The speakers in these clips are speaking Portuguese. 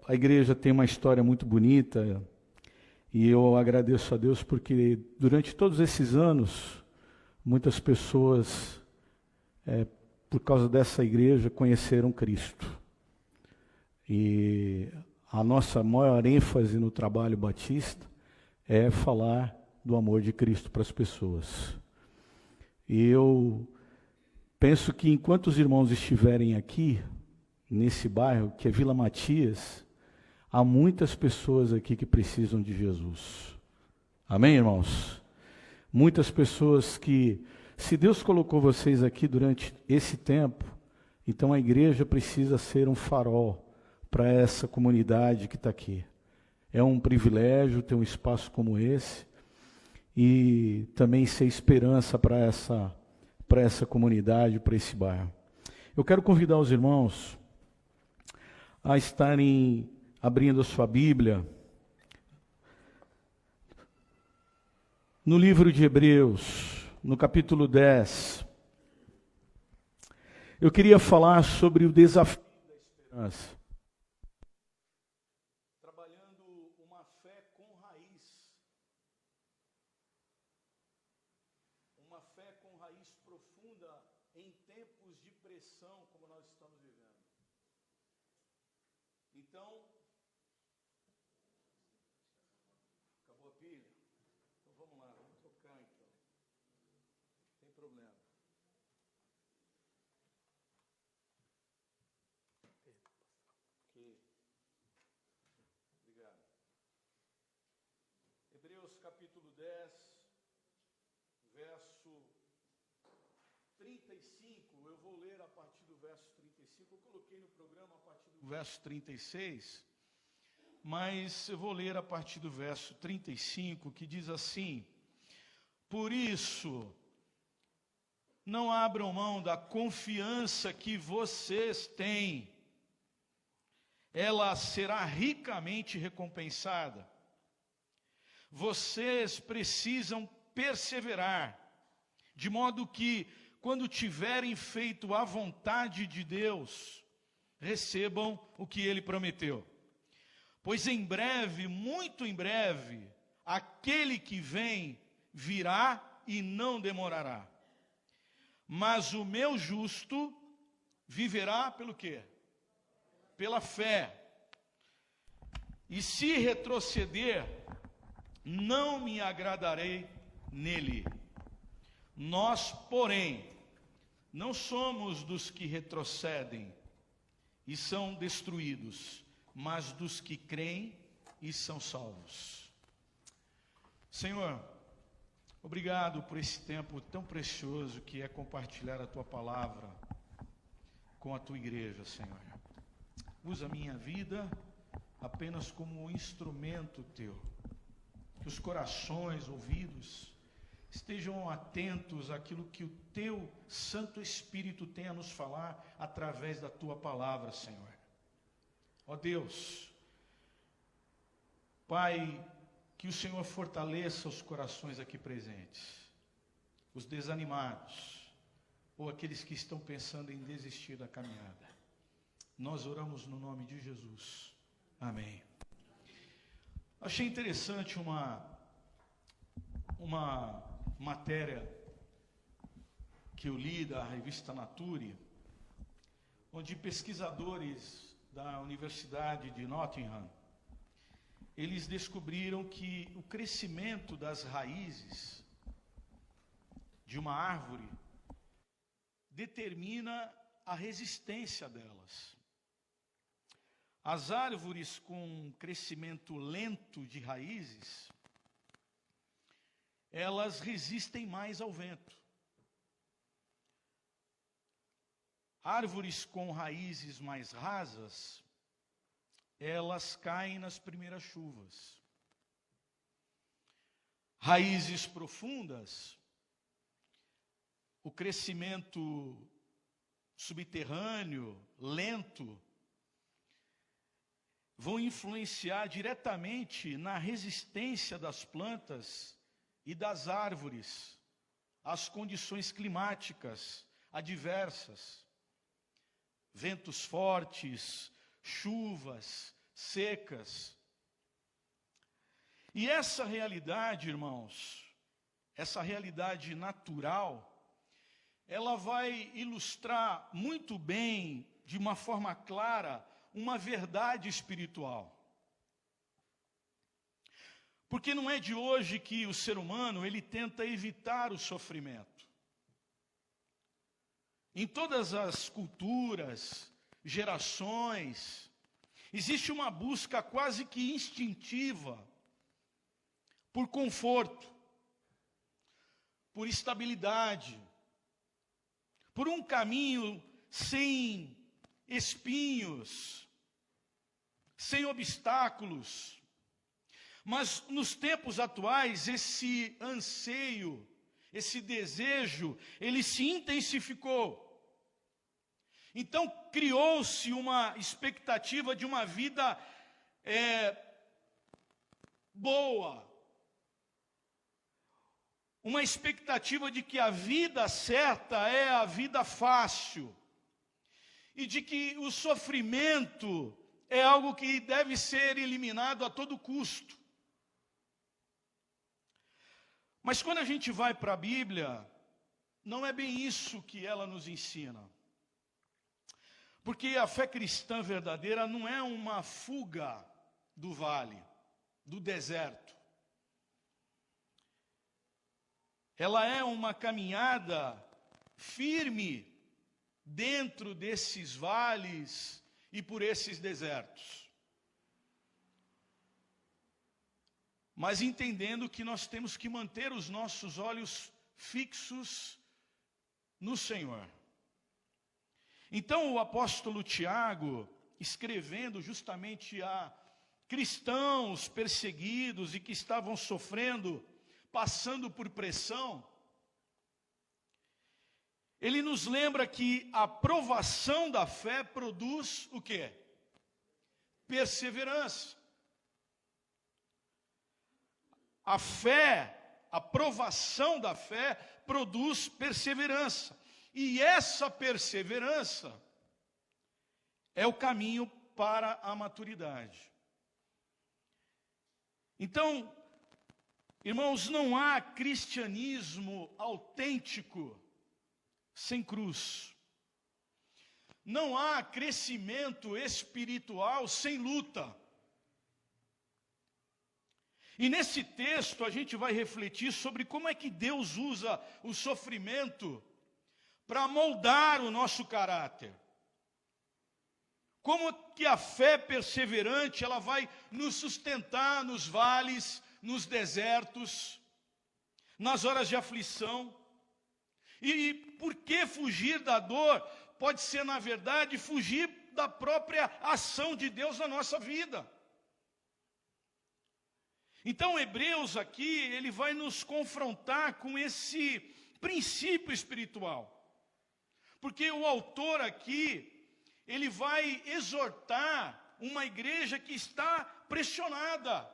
A igreja tem uma história muito bonita e eu agradeço a Deus porque durante todos esses anos, muitas pessoas, por causa dessa igreja, conheceram Cristo. E a nossa maior ênfase no trabalho batista é falar do amor de Cristo para as pessoas. E eu penso que enquanto os irmãos estiverem aqui, nesse bairro, que é Vila Matias, há muitas pessoas aqui que precisam de Jesus. Amém, irmãos? Muitas pessoas que, se Deus colocou vocês aqui durante esse tempo, então a igreja precisa ser um farol para essa comunidade que está aqui. É um privilégio ter um espaço como esse e também ser esperança para essa comunidade, para esse bairro. Eu quero convidar os irmãos a estarem abrindo a sua Bíblia no livro de Hebreus, no capítulo 10. Eu queria falar sobre o desafio da esperança. Trabalhando uma fé com raiz. Uma fé com raiz profunda em tempos de pressão como nós estamos vivendo. Então, acabou a pilha? Então vamos lá, vamos tocar então. Não tem problema. Ok. Obrigado. Hebreus capítulo 10, verso 35, eu vou ler a partir do verso 35, eu coloquei no programa a partir do verso 36, mas eu vou ler a partir do verso 35, que diz assim: por isso, não abram mão da confiança que vocês têm, ela será ricamente recompensada. Vocês precisam perseverar, de modo que, quando tiverem feito a vontade de Deus, recebam o que Ele prometeu. Pois em breve, muito em breve, aquele que vem virá e não demorará. Mas o meu justo viverá pelo quê? Pela fé. E se retroceder, não me agradarei nele. Nós, porém, não somos dos que retrocedem e são destruídos, mas dos que creem e são salvos. Senhor, obrigado por esse tempo tão precioso que é compartilhar a Tua palavra com a Tua igreja, Senhor. Usa a minha vida apenas como um instrumento Teu. Que os corações, ouvidos, estejam atentos àquilo que o Teu Santo Espírito tem a nos falar através da Tua palavra, Senhor. Ó Deus, Pai, que o Senhor fortaleça os corações aqui presentes, os desanimados, ou aqueles que estão pensando em desistir da caminhada. Nós oramos no nome de Jesus. Amém. Achei interessante uma matéria que eu li da revista Nature, onde pesquisadores da Universidade de Nottingham, eles descobriram que o crescimento das raízes de uma árvore determina a resistência delas. As árvores com crescimento lento de raízes, elas resistem mais ao vento. Árvores com raízes mais rasas, elas caem nas primeiras chuvas. Raízes profundas, o crescimento subterrâneo, lento, vão influenciar diretamente na resistência das plantas e das árvores às condições climáticas adversas. Ventos fortes, chuvas, secas. E essa realidade, irmãos, essa realidade natural, ela vai ilustrar muito bem, de uma forma clara, uma verdade espiritual. Porque não é de hoje que o ser humano, ele tenta evitar o sofrimento. Em todas as culturas, gerações, existe uma busca quase que instintiva por conforto, por estabilidade, por um caminho sem espinhos, sem obstáculos. Mas nos tempos atuais, esse anseio, esse desejo, ele se intensificou. Então, criou-se uma expectativa de uma vida boa. Uma expectativa de que a vida certa é a vida fácil. E de que o sofrimento é algo que deve ser eliminado a todo custo. Mas quando a gente vai para a Bíblia, não é bem isso que ela nos ensina. Porque a fé cristã verdadeira não é uma fuga do vale, do deserto. Ela é uma caminhada firme dentro desses vales e por esses desertos. Mas entendendo que nós temos que manter os nossos olhos fixos no Senhor. Então o apóstolo Tiago, escrevendo justamente a cristãos perseguidos e que estavam sofrendo, passando por pressão, ele nos lembra que a provação da fé produz o quê? Perseverança. A fé, a provação da fé produz perseverança. E essa perseverança é o caminho para a maturidade. Então, irmãos, não há cristianismo autêntico sem cruz. Não há crescimento espiritual sem luta. E nesse texto a gente vai refletir sobre como é que Deus usa o sofrimento para moldar o nosso caráter. Como que a fé perseverante, ela vai nos sustentar nos vales, nos desertos, nas horas de aflição. E por que fugir da dor? Pode ser, na verdade, fugir da própria ação de Deus na nossa vida. Então, Hebreus aqui, ele vai nos confrontar com esse princípio espiritual. Porque o autor aqui, ele vai exortar uma igreja que está pressionada.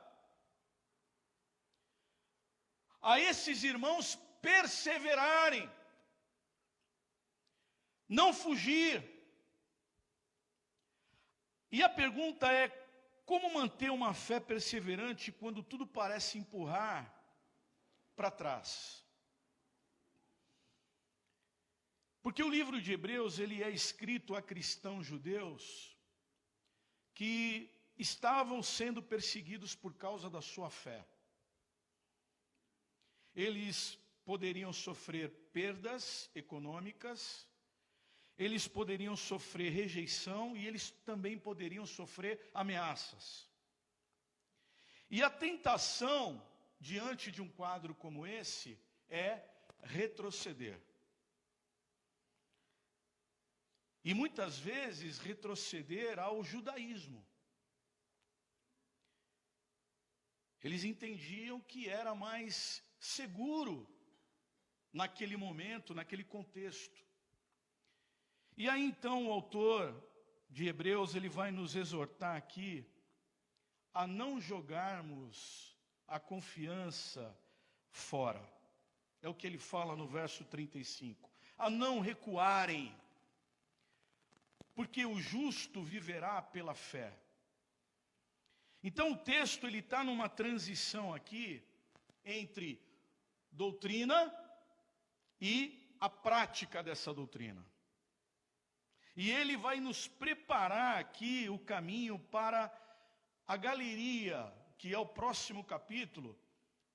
A esses irmãos perseverarem. Não fugir. E a pergunta é, como manter uma fé perseverante quando tudo parece empurrar para trás? Porque o livro de Hebreus, ele é escrito a cristãos judeus que estavam sendo perseguidos por causa da sua fé. Eles poderiam sofrer perdas econômicas, eles poderiam sofrer rejeição e eles também poderiam sofrer ameaças. E a tentação, diante de um quadro como esse, é retroceder. E muitas vezes retroceder ao judaísmo. Eles entendiam que era mais seguro naquele momento, naquele contexto. E aí então o autor de Hebreus, ele vai nos exortar aqui a não jogarmos a confiança fora. É o que ele fala no verso 35. A não recuarem. porque o justo viverá pela fé. Então o texto ele está numa transição aqui entre doutrina e a prática dessa doutrina. E ele vai nos preparar aqui o caminho para a galeria, que é o próximo capítulo,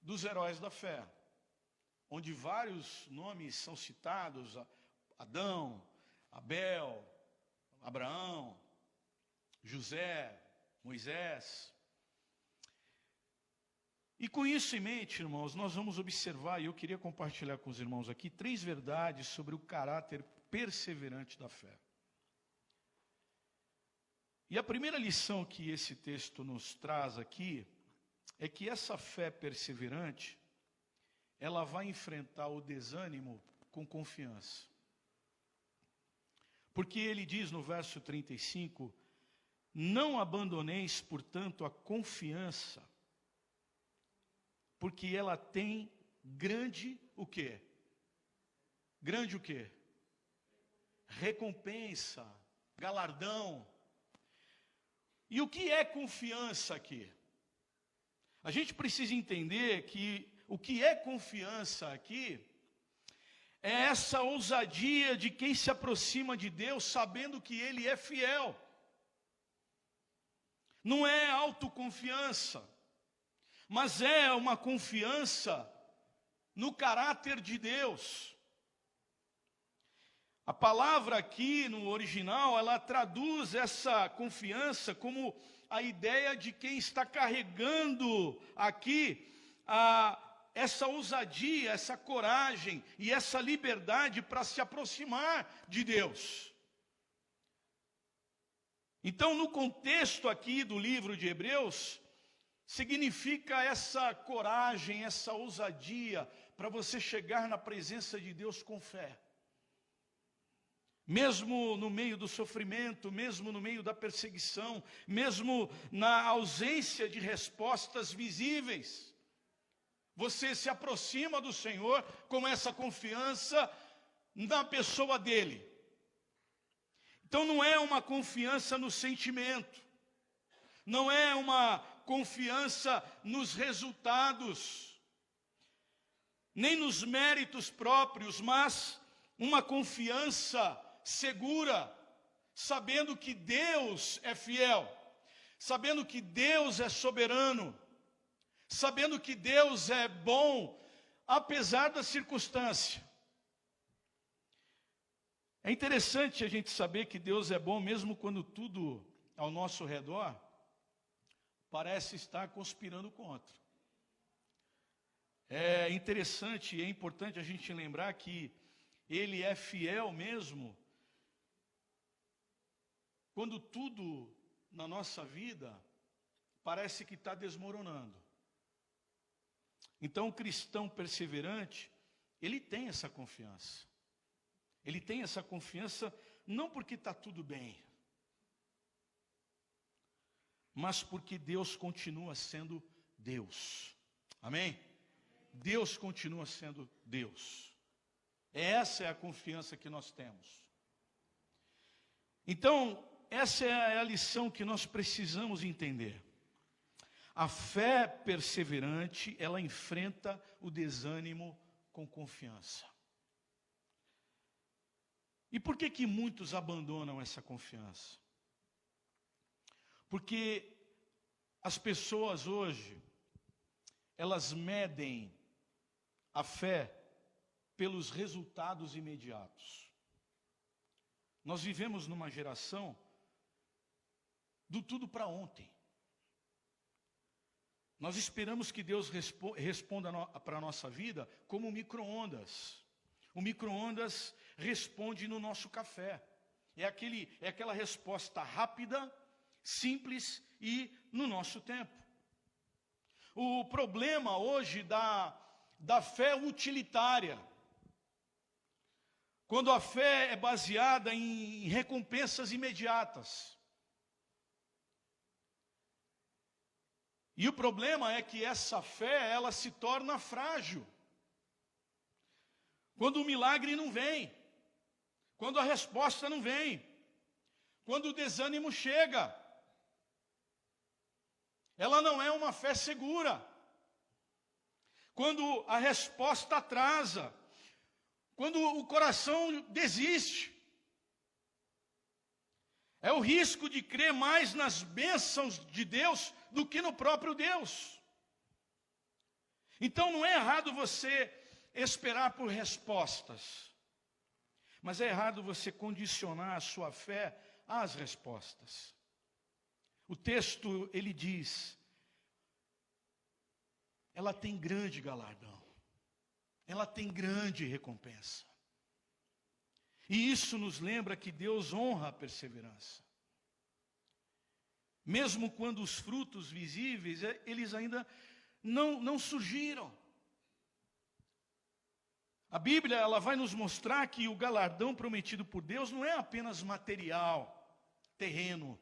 dos heróis da fé, onde vários nomes são citados: Adão, Abel, Abraão, José, Moisés. E com isso em mente, irmãos, nós vamos observar, e eu queria compartilhar com os irmãos aqui, 3 verdades sobre o caráter perseverante da fé. E a primeira lição que esse texto nos traz aqui é que essa fé perseverante, ela vai enfrentar o desânimo com confiança. Porque ele diz no verso 35, não abandoneis, portanto, a confiança, porque ela tem grande o quê? Grande o quê? Recompensa, galardão. E o que é confiança aqui? A gente precisa entender que o que é confiança aqui é essa ousadia de quem se aproxima de Deus sabendo que Ele é fiel. Não é autoconfiança, mas é uma confiança no caráter de Deus. A palavra aqui no original, ela traduz essa confiança como a ideia de quem está carregando aqui essa ousadia, essa coragem e essa liberdade para se aproximar de Deus. Então, no contexto aqui do livro de Hebreus, significa essa coragem, essa ousadia para você chegar na presença de Deus com fé. Mesmo no meio do sofrimento, mesmo no meio da perseguição, mesmo na ausência de respostas visíveis, você se aproxima do Senhor com essa confiança na pessoa dEle. Então não é uma confiança no sentimento, não é uma confiança nos resultados, nem nos méritos próprios, mas uma confiança segura, sabendo que Deus é fiel, sabendo que Deus é soberano, sabendo que Deus é bom, apesar da circunstância. É interessante a gente saber que Deus é bom, mesmo quando tudo ao nosso redor parece estar conspirando contra. É interessante e é importante a gente lembrar que Ele é fiel mesmo quando tudo na nossa vida parece que está desmoronando. Então o cristão perseverante, ele tem essa confiança. Ele tem essa confiança não porque está tudo bem, mas porque Deus continua sendo Deus. Amém? Deus continua sendo Deus. Essa é a confiança que nós temos. Então, essa é a lição que nós precisamos entender. A fé perseverante, ela enfrenta o desânimo com confiança. E por que muitos abandonam essa confiança? Porque as pessoas hoje, elas medem a fé pelos resultados imediatos. Nós vivemos numa geração do tudo para ontem. Nós esperamos que Deus responda para a nossa vida como micro-ondas. O micro-ondas responde no nosso café. É aquela resposta rápida, simples e no nosso tempo. O problema hoje da fé utilitária, quando a fé é baseada em recompensas imediatas. E o problema é que essa fé, ela se torna frágil. Quando o milagre não vem, quando a resposta não vem, quando o desânimo chega. Ela não é uma fé segura. Quando a resposta atrasa, quando o coração desiste. É o risco de crer mais nas bênçãos de Deus do que no próprio Deus. Então não é errado você esperar por respostas, mas é errado você condicionar a sua fé às respostas. O texto, ele diz, ela tem grande galardão, ela tem grande recompensa. E isso nos lembra que Deus honra a perseverança. Mesmo quando os frutos visíveis, eles ainda não surgiram. A Bíblia, ela vai nos mostrar que o galardão prometido por Deus não é apenas material, terreno,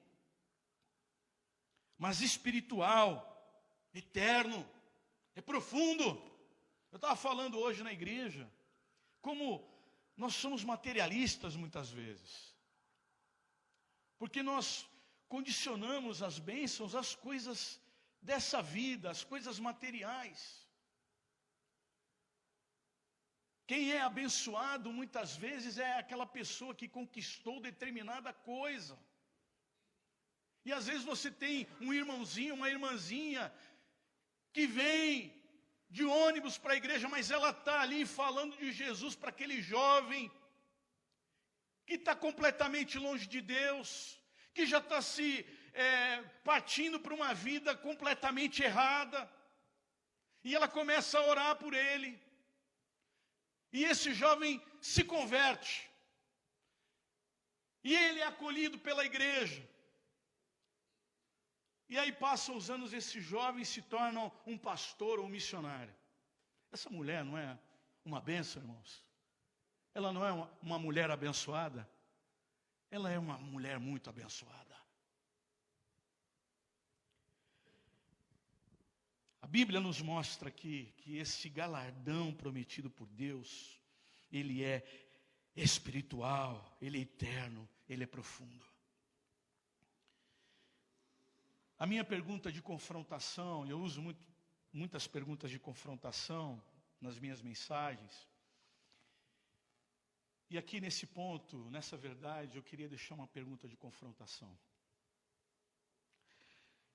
mas espiritual, eterno, é profundo. Eu estava falando hoje na igreja, como nós somos materialistas muitas vezes, porque nós condicionamos as bênçãos às coisas dessa vida, às coisas materiais. Quem é abençoado muitas vezes é aquela pessoa que conquistou determinada coisa. E às vezes você tem um irmãozinho, uma irmãzinha, que vem de ônibus para a igreja, mas ela está ali falando de Jesus para aquele jovem que está completamente longe de Deus, que já está partindo para uma vida completamente errada, e ela começa a orar por ele, e esse jovem se converte, e ele é acolhido pela igreja. E aí passam os anos, esse jovem se torna um pastor ou um missionário. Essa mulher não é uma bênção, irmãos? Ela não é uma mulher abençoada? Ela é uma mulher muito abençoada. A Bíblia nos mostra aqui que esse galardão prometido por Deus, ele é espiritual, ele é eterno, ele é profundo. A minha pergunta de confrontação, eu uso muitas perguntas de confrontação nas minhas mensagens. E aqui nesse ponto, nessa verdade, eu queria deixar uma pergunta de confrontação.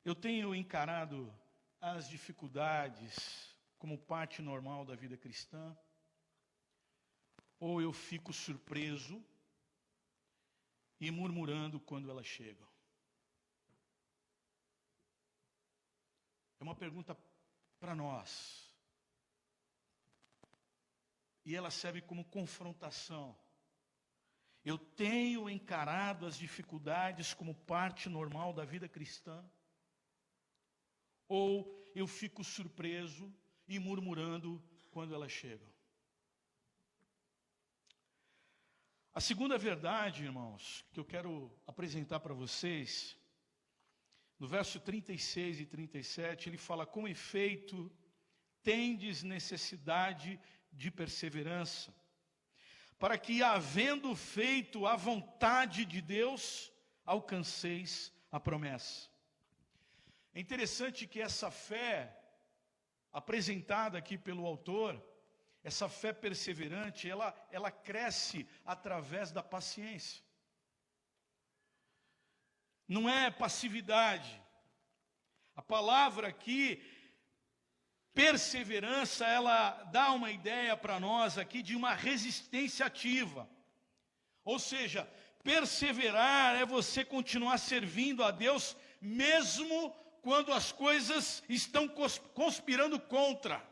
Eu tenho encarado as dificuldades como parte normal da vida cristã, ou eu fico surpreso e murmurando quando elas chegam? É uma pergunta para nós. E ela serve como confrontação. Eu tenho encarado as dificuldades como parte normal da vida cristã? Ou eu fico surpreso e murmurando quando elas chegam? A segunda verdade, irmãos, que eu quero apresentar para vocês, no verso 36 e 37, ele fala: com efeito, tendes necessidade de perseverança, para que, havendo feito a vontade de Deus, alcanceis a promessa. É interessante que essa fé, apresentada aqui pelo autor, essa fé perseverante, ela cresce através da paciência. Não é passividade. A palavra aqui, perseverança, ela dá uma ideia para nós aqui de uma resistência ativa. Ou seja, perseverar é você continuar servindo a Deus, mesmo quando as coisas estão conspirando contra.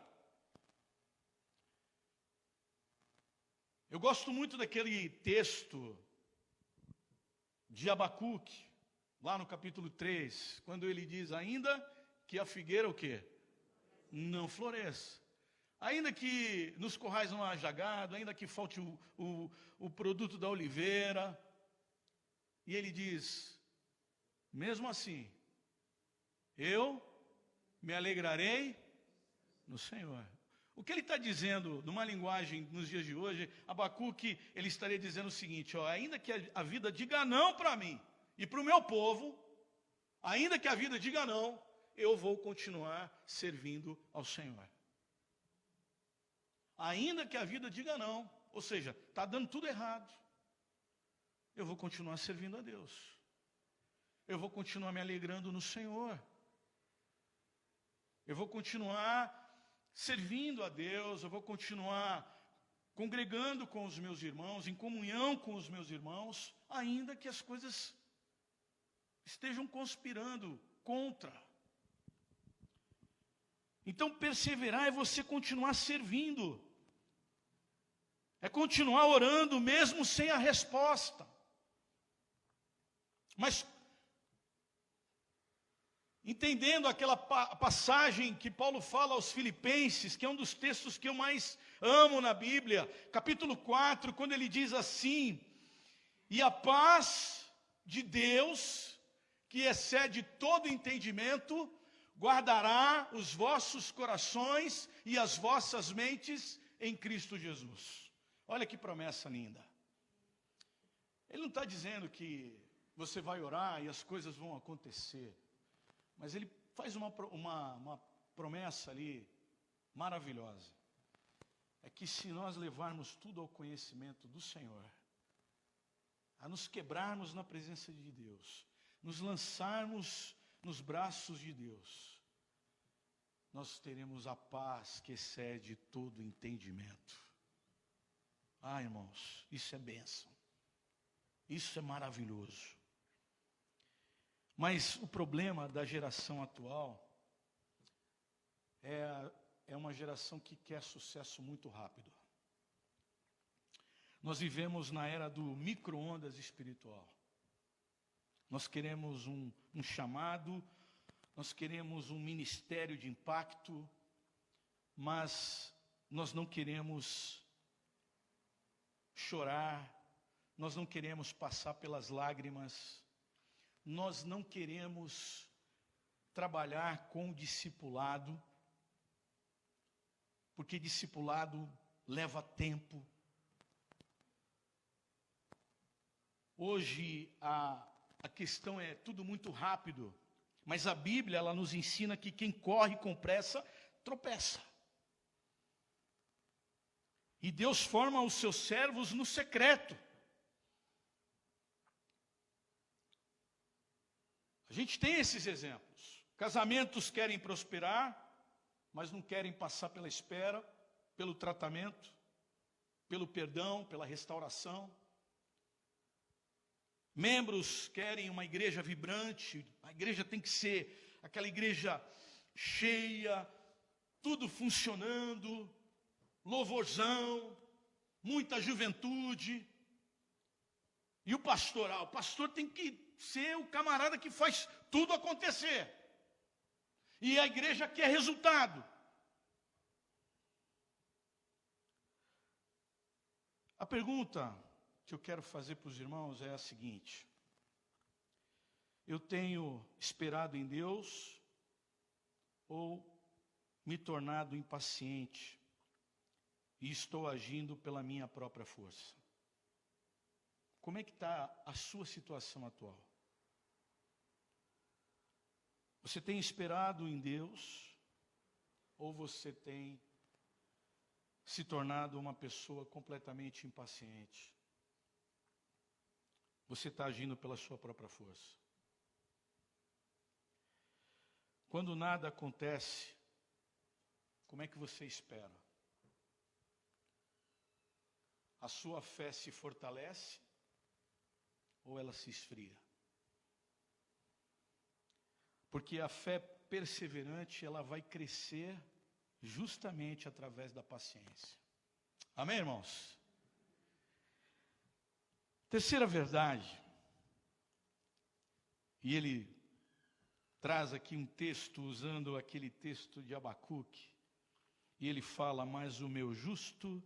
Eu gosto muito daquele texto de Abacuque, lá no capítulo 3, quando ele diz: ainda que a figueira o quê? Não floresça. Ainda que nos corrais não haja gado, ainda que falte o produto da oliveira. E ele diz: mesmo assim, eu me alegrarei no Senhor. O que ele está dizendo, numa linguagem nos dias de hoje, Abacuque, ele estaria dizendo o seguinte: ainda que a vida diga não para mim, e para o meu povo, ainda que a vida diga não, eu vou continuar servindo ao Senhor. Ainda que a vida diga não, ou seja, está dando tudo errado, eu vou continuar servindo a Deus. Eu vou continuar me alegrando no Senhor. Eu vou continuar servindo a Deus, eu vou continuar congregando com os meus irmãos, em comunhão com os meus irmãos, ainda que as coisas estejam conspirando contra. Então, perseverar é você continuar servindo. É continuar orando mesmo sem a resposta. Mas, entendendo aquela passagem que Paulo fala aos Filipenses, que é um dos textos que eu mais amo na Bíblia, capítulo 4, quando ele diz assim: e a paz de Deus, que excede todo entendimento, guardará os vossos corações e as vossas mentes em Cristo Jesus. Olha que promessa linda. Ele não está dizendo que você vai orar e as coisas vão acontecer. Mas ele faz uma promessa ali maravilhosa. É que se nós levarmos tudo ao conhecimento do Senhor, a nos quebrarmos na presença de Deus, nos lançarmos nos braços de Deus, nós teremos a paz que excede todo entendimento. Ah, irmãos, isso é bênção. Isso é maravilhoso. Mas o problema da geração atual é uma geração que quer sucesso muito rápido. Nós vivemos na era do micro-ondas espiritual. Nós queremos um chamado, nós queremos um ministério de impacto, mas nós não queremos chorar, nós não queremos passar pelas lágrimas, nós não queremos trabalhar com discipulado, porque discipulado leva tempo. Hoje a questão é tudo muito rápido, mas a Bíblia ela nos ensina que quem corre com pressa tropeça. E Deus forma os seus servos no secreto. A gente tem esses exemplos. Casamentos querem prosperar, mas não querem passar pela espera, pelo tratamento, pelo perdão, pela restauração. Membros querem uma igreja vibrante, a igreja tem que ser aquela igreja cheia, tudo funcionando, louvorzão, muita juventude. E o pastor tem que ser o camarada que faz tudo acontecer. E a igreja quer resultado. A pergunta que eu quero fazer para os irmãos é a seguinte: eu tenho esperado em Deus ou me tornado impaciente e estou agindo pela minha própria força? Como é que está a sua situação atual? Você tem esperado em Deus ou você tem se tornado uma pessoa completamente impaciente? Você está agindo pela sua própria força. Quando nada acontece, como é que você espera? A sua fé se fortalece ou ela se esfria? Porque a fé perseverante, ela vai crescer justamente através da paciência. Amém, irmãos? Terceira verdade, e ele traz aqui um texto, usando aquele texto de Abacuque, e ele fala: mas o meu justo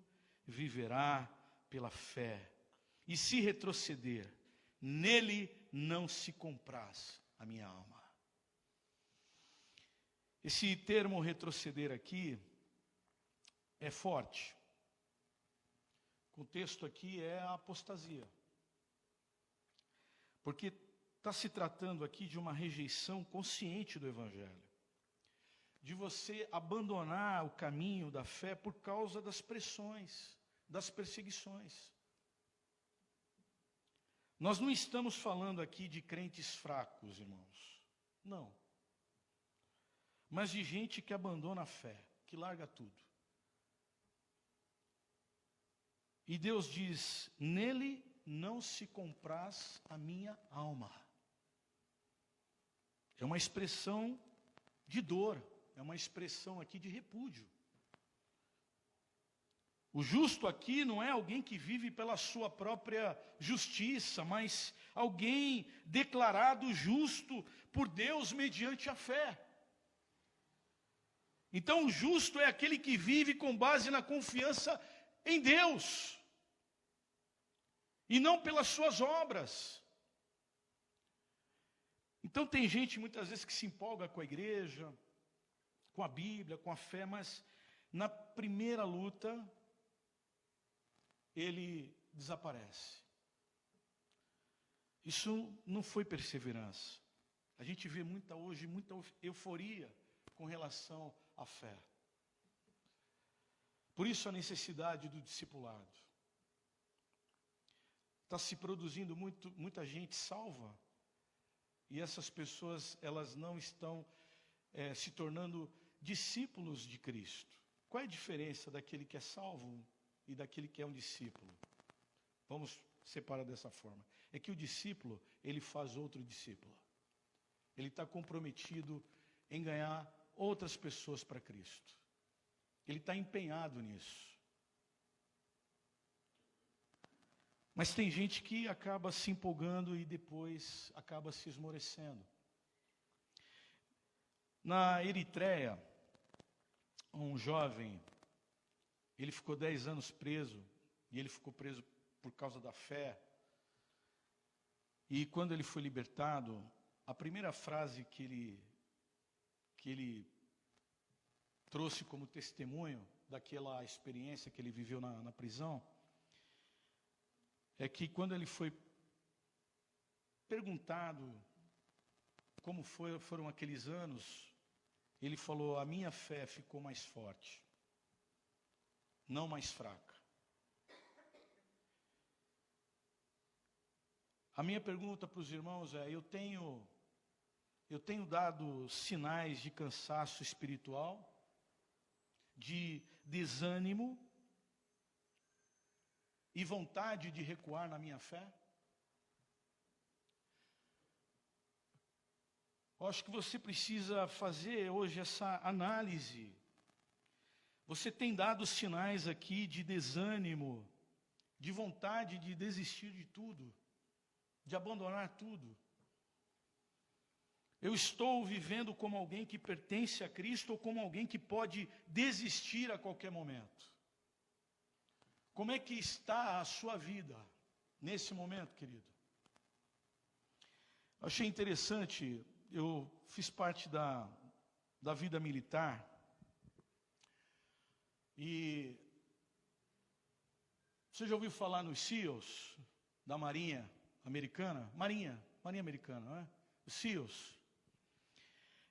viverá pela fé, e se retroceder, nele não se compraz a minha alma. Esse termo retroceder aqui é forte. O contexto aqui é a apostasia. Porque Está se tratando aqui de uma rejeição consciente do Evangelho, de você abandonar o caminho da fé por causa das pressões, das perseguições. Nós não estamos falando aqui de crentes fracos, irmãos. Não. Mas de gente que abandona a fé, que larga tudo. E Deus diz: nele não se compraz a minha alma. É uma expressão de dor, é uma expressão aqui de repúdio. O justo aqui não é alguém que vive pela sua própria justiça, mas alguém declarado justo por Deus mediante a fé. Então o justo é aquele que vive com base na confiança em Deus, e não pelas suas obras. Então tem gente muitas vezes que se empolga com a igreja, com a Bíblia, com a fé, mas na primeira luta ele desaparece. Isso não foi perseverança. A gente vê hoje muita euforia com relação à fé. Por isso a necessidade do discipulado. Está se produzindo muita gente salva, e essas pessoas, elas não estão se tornando discípulos de Cristo. Qual é a diferença daquele que é salvo e daquele que é um discípulo? Vamos separar dessa forma. É que o discípulo, ele faz outro discípulo. Ele está comprometido em ganhar outras pessoas para Cristo. Ele está empenhado nisso. Mas tem gente que acaba se empolgando e depois acaba se esmorecendo. Na Eritreia, um jovem, ele ficou 10 anos preso, e ele ficou preso por causa da fé. E quando ele foi libertado, a primeira frase que ele trouxe como testemunho daquela experiência que ele viveu na prisão, é que quando ele foi perguntado como foram aqueles anos, ele falou: a minha fé ficou mais forte, não mais fraca. A minha pergunta para os irmãos é: eu tenho dado sinais de cansaço espiritual, de desânimo e vontade de recuar na minha fé? Eu acho que você precisa fazer hoje essa análise. Você tem dado sinais aqui de desânimo, de vontade de desistir de tudo, de abandonar tudo. Eu estou vivendo como alguém que pertence a Cristo ou como alguém que pode desistir a qualquer momento? Como é que está a sua vida nesse momento, querido? Achei interessante, eu fiz parte da vida militar, e você já ouviu falar nos SEALs, da Marinha Americana? Marinha Americana, não é? Os SEALs.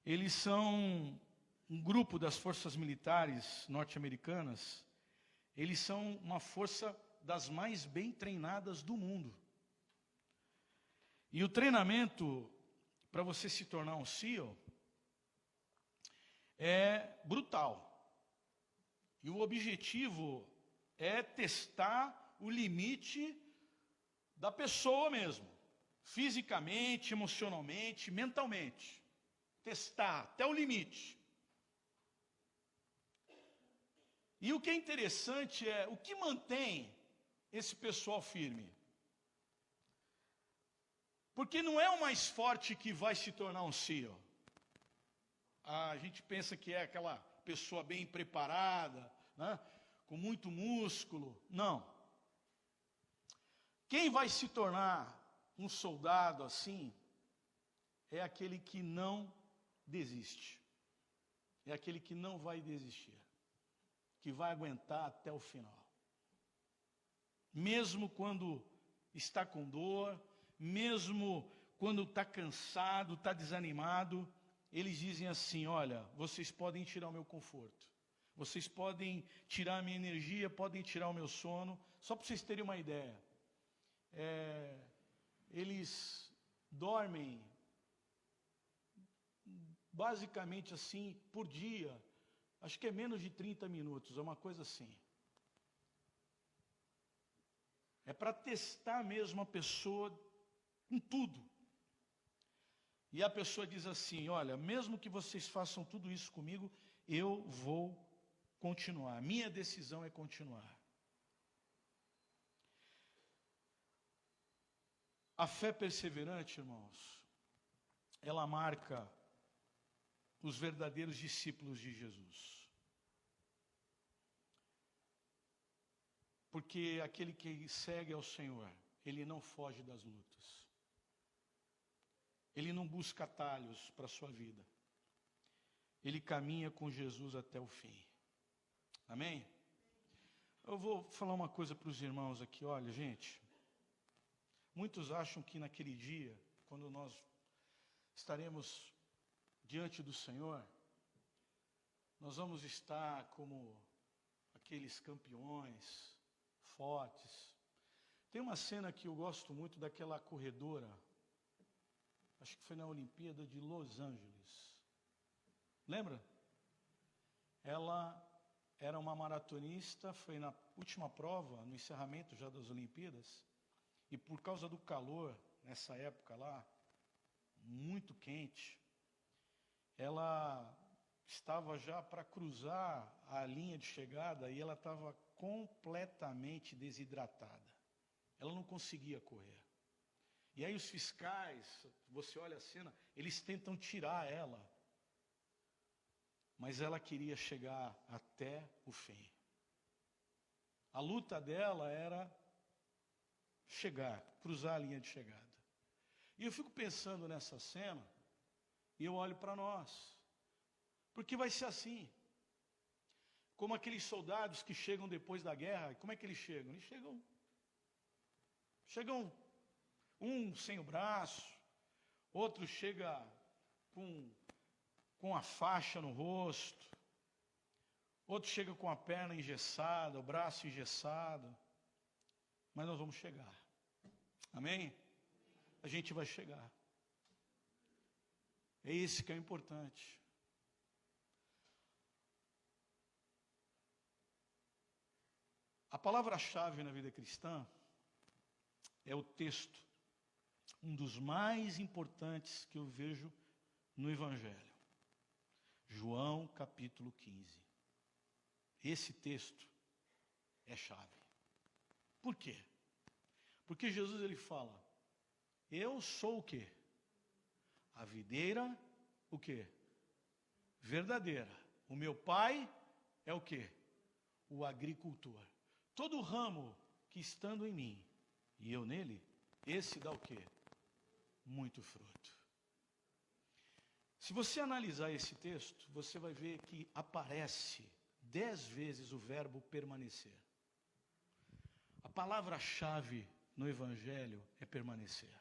Eles são um grupo das forças militares norte-americanas. Eles são uma força das mais bem treinadas do mundo. E o treinamento para você se tornar um SEAL é brutal. E o objetivo é testar o limite da pessoa mesmo, fisicamente, emocionalmente, mentalmente. Testar até o limite. E o que é interessante é o que mantém esse pessoal firme. Porque não é o mais forte que vai se tornar um SEAL. A gente pensa que é aquela pessoa bem preparada, né, com muito músculo. Não. Quem vai se tornar um soldado assim é aquele que não desiste. É aquele que não vai desistir, que vai aguentar até o final. Mesmo quando está com dor, mesmo quando está cansado, está desanimado, eles dizem assim: olha, vocês podem tirar o meu conforto, vocês podem tirar a minha energia, podem tirar o meu sono. Só para vocês terem uma ideia, eles dormem basicamente assim por dia, acho que é menos de 30 minutos, é uma coisa assim. É para testar mesmo a pessoa em tudo. E a pessoa diz assim: olha, mesmo que vocês façam tudo isso comigo, eu vou continuar. Minha decisão é continuar. A fé perseverante, irmãos, ela marca os verdadeiros discípulos de Jesus. Porque aquele que segue ao Senhor, ele não foge das lutas. Ele não busca atalhos para a sua vida. Ele caminha com Jesus até o fim. Amém? Eu vou falar uma coisa para os irmãos aqui. Olha, gente, muitos acham que naquele dia, quando nós estaremos diante do Senhor, nós vamos estar como aqueles campeões fortes. Tem uma cena que eu gosto muito daquela corredora, acho que foi na Olimpíada de Los Angeles. Lembra? Ela era uma maratonista, foi na última prova, no encerramento já das Olimpíadas, e por causa do calor, nessa época lá, muito quente, ela estava já para cruzar a linha de chegada e ela estava completamente desidratada. Ela não conseguia correr. E aí os fiscais, você olha a cena, eles tentam tirar ela. Mas ela queria chegar até o fim. A luta dela era chegar, cruzar a linha de chegada. E eu fico pensando nessa cena, e eu olho para nós. Porque vai ser assim. Como aqueles soldados que chegam depois da guerra, como é que eles chegam? Eles chegam um sem o braço, outro chega com a faixa no rosto, outro chega com a perna engessada, o braço engessado, mas nós vamos chegar. Amém? A gente vai chegar. É isso que é importante. A palavra-chave na vida cristã é o texto, um dos mais importantes que eu vejo no Evangelho. João capítulo 15. Esse texto é chave. Por quê? Porque Jesus ele fala: eu sou o quê? A videira, o quê? Verdadeira. O meu pai é o quê? O agricultor. Todo ramo que estando em mim e eu nele, esse dá o quê? Muito fruto. Se você analisar esse texto, você vai ver que aparece 10 vezes o verbo permanecer. A palavra-chave no Evangelho é permanecer.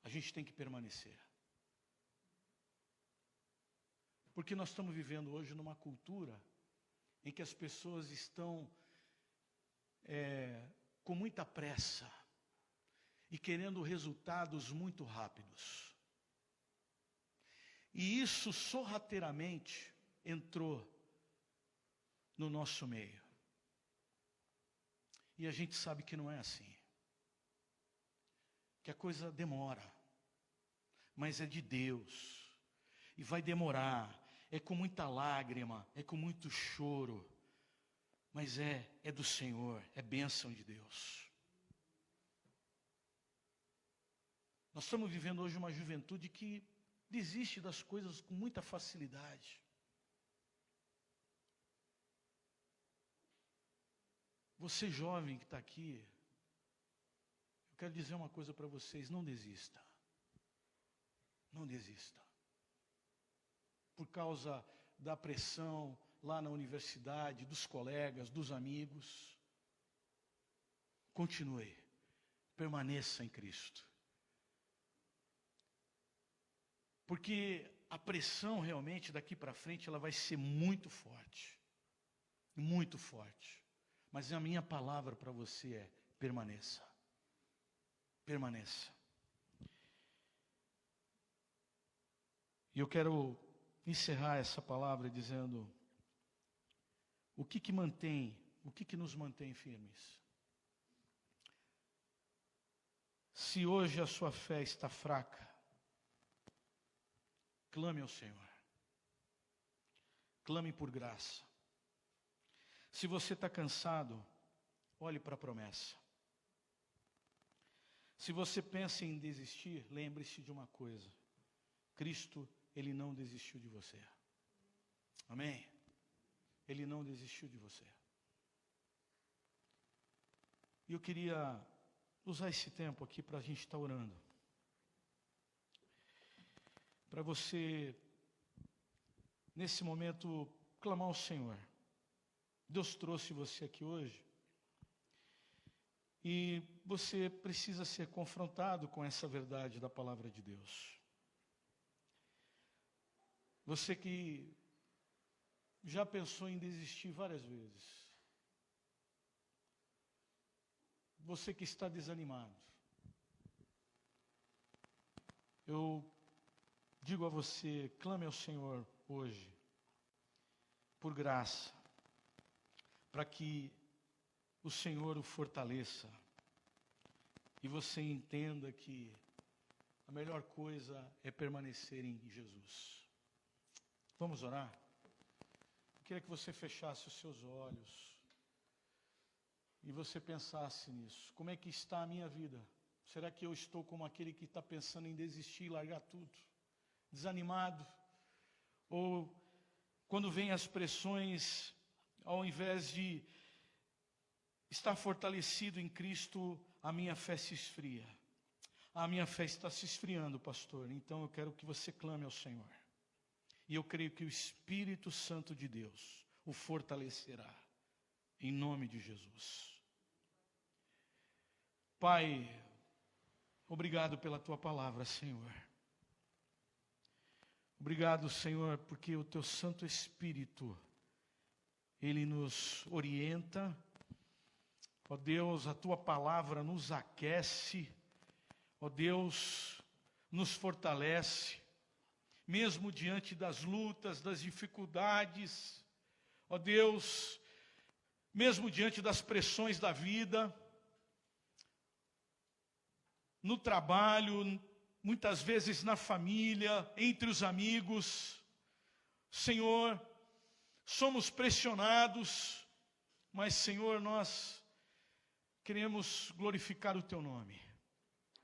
A gente tem que permanecer. Porque nós estamos vivendo hoje numa cultura em que as pessoas estão com muita pressa e querendo resultados muito rápidos. E isso sorrateiramente entrou no nosso meio. E a gente sabe que não é assim. Que a coisa demora, mas é de Deus. E vai demorar, é com muita lágrima, é com muito choro, mas é do Senhor, é bênção de Deus. Nós estamos vivendo hoje uma juventude que desiste das coisas com muita facilidade. Você jovem que está aqui, eu quero dizer uma coisa para vocês: não desista. Não desista. Por causa da pressão lá na universidade, dos colegas, dos amigos. Continue. Permaneça em Cristo. Porque a pressão realmente daqui para frente ela vai ser muito forte. Muito forte. Mas a minha palavra para você é: permaneça. Permaneça. E eu quero encerrar essa palavra dizendo: o que nos mantém firmes? Se hoje a sua fé está fraca, clame ao Senhor. Clame por graça. Se você está cansado, olhe para a promessa. Se você pensa em desistir, lembre-se de uma coisa: Cristo, Ele não desistiu de você. Amém? Ele não desistiu de você. E eu queria usar esse tempo aqui para a gente estar orando. Para você, nesse momento, clamar ao Senhor. Deus trouxe você aqui hoje. E você precisa ser confrontado com essa verdade da palavra de Deus. Você que já pensou em desistir várias vezes. Você que está desanimado. Eu digo a você, clame ao Senhor hoje, por graça, para que o Senhor o fortaleça e você entenda que a melhor coisa é permanecer em Jesus. Vamos orar? Eu queria que você fechasse os seus olhos e você pensasse nisso. Como é que está a minha vida? Será que eu estou como aquele que está pensando em desistir e largar tudo? Desanimado? Ou quando vem as pressões, ao invés de estar fortalecido em Cristo, a minha fé se esfria? A minha fé está se esfriando, pastor. Então eu quero que você clame ao Senhor. E eu creio que o Espírito Santo de Deus o fortalecerá, em nome de Jesus. Pai, obrigado pela Tua palavra, Senhor. Obrigado, Senhor, porque o Teu Santo Espírito, Ele nos orienta. Ó Deus, a Tua palavra nos aquece. Ó Deus, nos fortalece. Mesmo diante das lutas, das dificuldades, ó Deus, mesmo diante das pressões da vida, no trabalho, muitas vezes na família, entre os amigos, Senhor, somos pressionados, mas Senhor, nós queremos glorificar o Teu nome,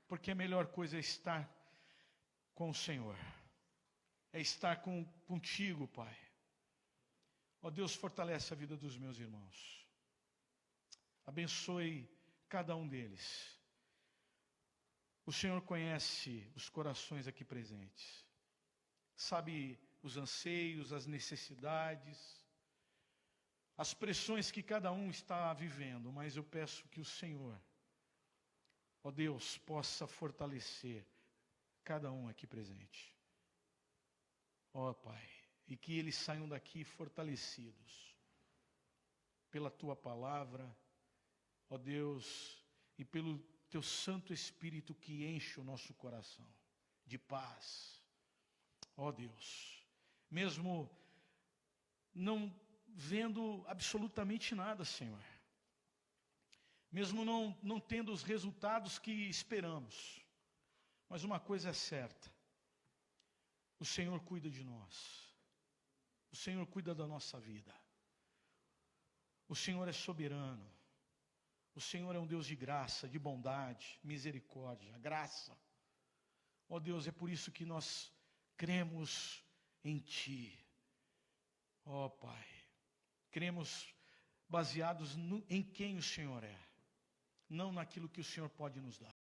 porque a melhor coisa é estar com o Senhor. É estar contigo, Pai. Ó Deus, fortalece a vida dos meus irmãos. Abençoe cada um deles. O Senhor conhece os corações aqui presentes. Sabe os anseios, as necessidades, as pressões que cada um está vivendo. Mas eu peço que o Senhor, ó Deus, possa fortalecer cada um aqui presente. Ó Pai, e que eles saiam daqui fortalecidos pela Tua palavra, ó Deus, e pelo Teu Santo Espírito que enche o nosso coração de paz. Ó Deus, mesmo não vendo absolutamente nada, Senhor, mesmo não tendo os resultados que esperamos, mas uma coisa é certa: o Senhor cuida de nós. O Senhor cuida da nossa vida. O Senhor é soberano. O Senhor é um Deus de graça, de bondade, misericórdia, graça. Ó Deus, é por isso que nós cremos em Ti. Ó Pai, cremos baseados em quem o Senhor é, não naquilo que o Senhor pode nos dar.